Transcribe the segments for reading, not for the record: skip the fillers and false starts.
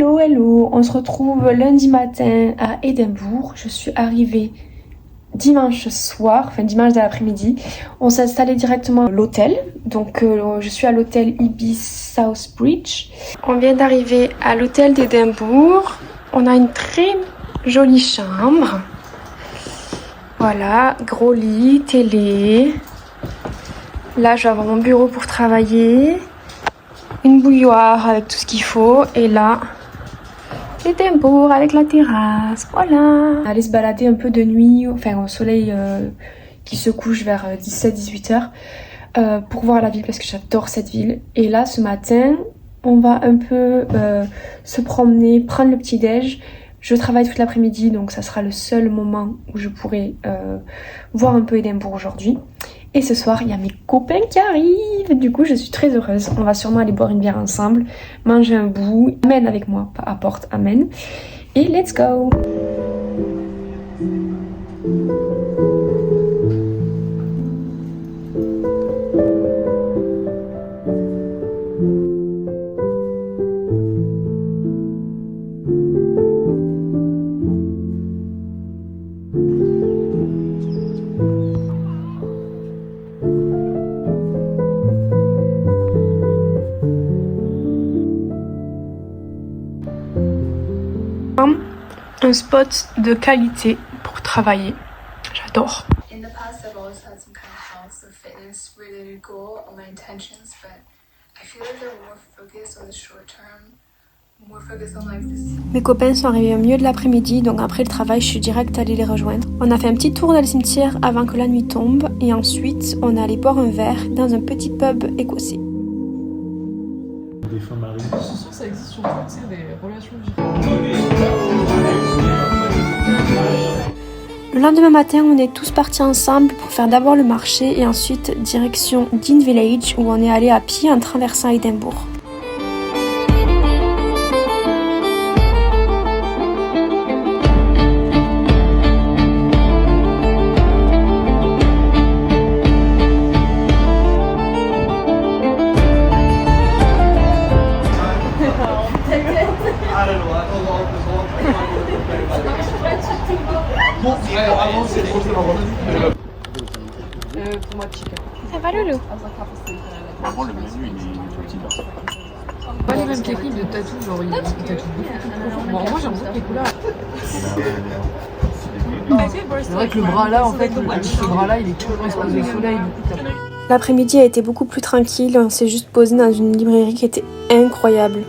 Hello, hello, on se retrouve lundi matin à Édimbourg. Je suis arrivée dimanche soir, enfin dimanche de l'après-midi. On s'est installé directement à l'hôtel. Donc je suis à l'hôtel Ibis Southbridge. On vient d'arriver à l'hôtel d'Édimbourg. On a une très jolie chambre. Voilà, gros lit, télé. Là, je vais avoir mon bureau pour travailler. Une bouilloire avec tout ce qu'il faut. Et là, Édimbourg avec la terrasse. Voilà. Aller se balader un peu de nuit, enfin au soleil qui se couche vers 17-18 heures pour voir la ville parce que j'adore cette ville. Et là, ce matin, on va un peu se promener, prendre le petit-déj. Je travaille toute l'après-midi, donc ça sera le seul moment où je pourrai voir un peu Édimbourg aujourd'hui. Et ce soir, il y a mes copains qui arrivent. Du coup, je suis très heureuse. On va sûrement aller boire une bière ensemble, manger un bout. Amène avec moi, pas apporte, amène. Et let's go! Un spot de qualité pour travailler. J'adore. In the past, I've always had some kind of health or fitness related goal or my intentions, but I feel like they're more focused on the short term, more focused on like this. Mes copains sont arrivés au milieu de l'après-midi, donc après le travail, je suis direct allée les rejoindre. On a fait un petit tour dans le cimetière avant que la nuit tombe, et ensuite, on est allé boire un verre dans un petit pub écossais. Des fins marines. Je suis sûre que ça existe sur toutes des relations virtuelles. Le lendemain matin, on est tous partis ensemble pour faire d'abord le marché et ensuite direction Dean Village où on est allé à pied en traversant Édimbourg. Pour moi, chicken. Ça va Loulou? Vraiment, le menu, il est petit là. Pas les mêmes techniques de tatou, genre il y a des tatous beaucoup plus profonds. Bon, moi j'ai l'impression que les couleurs. C'est vrai que le bras là, en fait, ce bras là, il est toujours exposé au soleil. Du coup, L'après-midi a été beaucoup plus tranquille, on s'est juste posé dans une librairie qui était incroyable.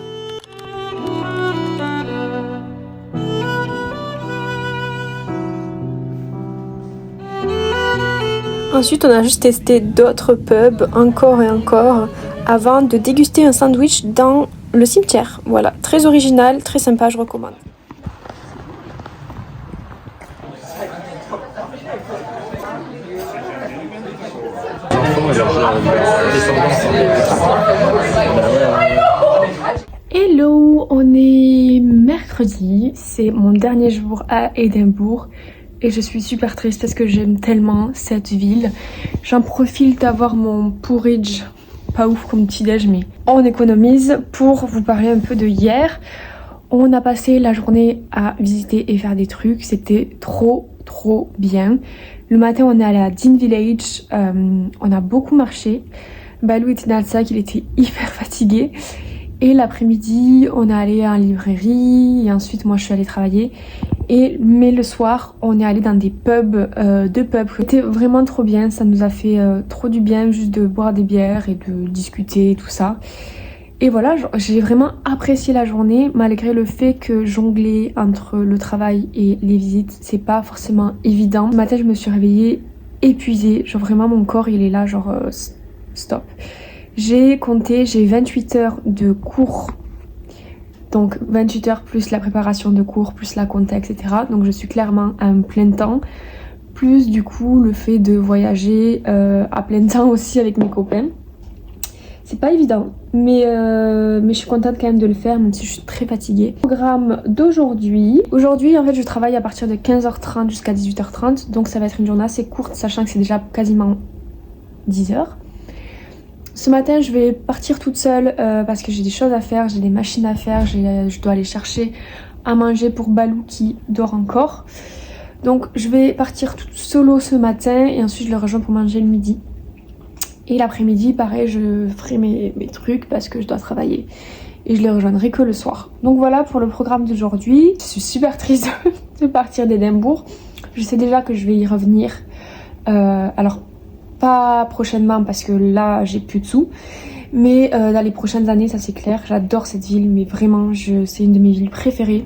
Ensuite, on a juste testé d'autres pubs, encore et encore, avant de déguster un sandwich dans le cimetière. Voilà, très original, très sympa, je recommande. Hello, on est mercredi, c'est mon dernier jour à Édimbourg. Et je suis super triste parce que j'aime tellement cette ville. J'en profite d'avoir mon porridge, pas ouf comme petit déj, mais on économise pour vous parler un peu de hier. On a passé la journée à visiter et faire des trucs, c'était trop bien. Le matin on est allé à Dean Village, on a beaucoup marché. Balou était dans le sac, il était hyper fatigué. Et l'après-midi on est allé en librairie et ensuite moi je suis allée travailler. Mais le soir, on est allé dans des pubs, deux pubs. C'était vraiment trop bien, ça nous a fait trop du bien juste de boire des bières et de discuter et tout ça. Et voilà, j'ai vraiment apprécié la journée malgré le fait que jongler entre le travail et les visites, c'est pas forcément évident. Le matin, je me suis réveillée épuisée, genre vraiment mon corps il est là, genre stop. J'ai compté, j'ai 28 heures de cours. Donc 28 heures plus la préparation de cours, plus la compta, etc. Donc je suis clairement à un plein temps. Plus du coup le fait de voyager à plein temps aussi avec mes copains. C'est pas évident, mais je suis contente quand même de le faire même si je suis très fatiguée. Programme d'aujourd'hui. Aujourd'hui en fait je travaille à partir de 15h30 jusqu'à 18h30. Donc ça va être une journée assez courte sachant que c'est déjà quasiment 10h. Ce matin, je vais partir toute seule parce que j'ai des choses à faire, j'ai des machines à faire, je dois aller chercher à manger pour Balou qui dort encore. Donc je vais partir toute solo ce matin et ensuite je le rejoins pour manger le midi. Et l'après-midi, pareil, je ferai mes trucs parce que je dois travailler. Et je les rejoindrai que le soir. Donc voilà pour le programme d'aujourd'hui. Je suis super triste de partir d'Édimbourg. Je sais déjà que je vais y revenir. Alors pas prochainement parce que là j'ai plus de sous. Mais dans les prochaines années, ça c'est clair. J'adore cette ville, mais vraiment, c'est une de mes villes préférées.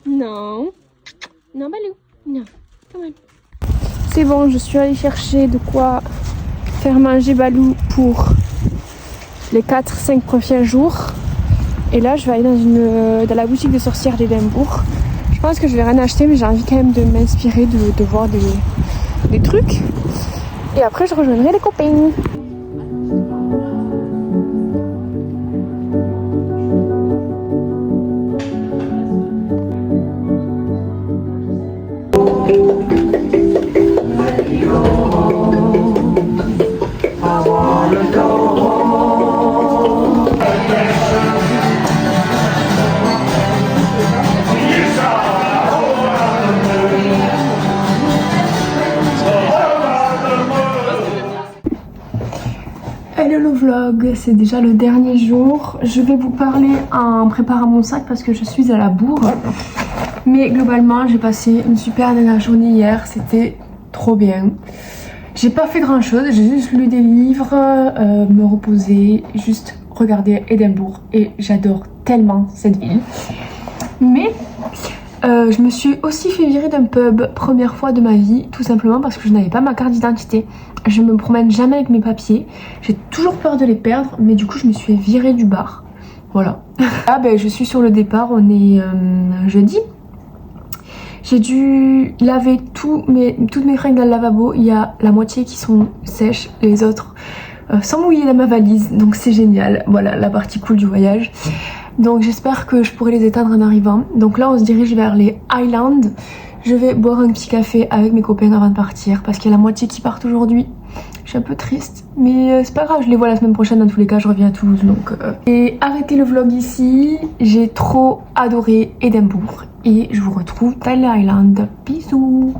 Non. Non, Balou. Non. Quand même. C'est bon, je suis allée chercher de quoi faire manger Balou pour les 4-5 prochains jours. Et là, je vais aller dans la boutique de sorcières d'Édimbourg. Je pense que je vais rien acheter, mais j'ai envie quand même de m'inspirer, de voir des trucs. Et après, je rejoindrai les copains. Hello le vlog, c'est déjà le dernier jour. Je vais vous parler en préparant mon sac parce que je suis à la bourre. Mais globalement, j'ai passé une super dernière journée hier, c'était trop bien. J'ai pas fait grand chose, j'ai juste lu des livres, me reposer, juste regarder Édimbourg et j'adore tellement cette ville. Mais je me suis aussi fait virer d'un pub, première fois de ma vie, tout simplement parce que je n'avais pas ma carte d'identité. Je me promène jamais avec mes papiers, j'ai toujours peur de les perdre, mais du coup je me suis fait virer du bar. Voilà. Là je suis sur le départ, on est jeudi. J'ai dû laver toutes mes fringues dans le lavabo, il y a la moitié qui sont sèches, les autres sont mouillées dans ma valise, donc c'est génial. Voilà la partie cool du voyage. Donc j'espère que je pourrai les éteindre en arrivant. Donc là on se dirige vers les Highlands. Je vais boire un petit café avec mes copains avant de partir parce qu'il y a la moitié qui partent aujourd'hui. Je suis un peu triste, mais c'est pas grave, je les vois la semaine prochaine. Dans tous les cas, je reviens à Toulouse. Donc, Et arrêtez le vlog ici. J'ai trop adoré Édimbourg et je vous retrouve dans les Highlands. Bisous.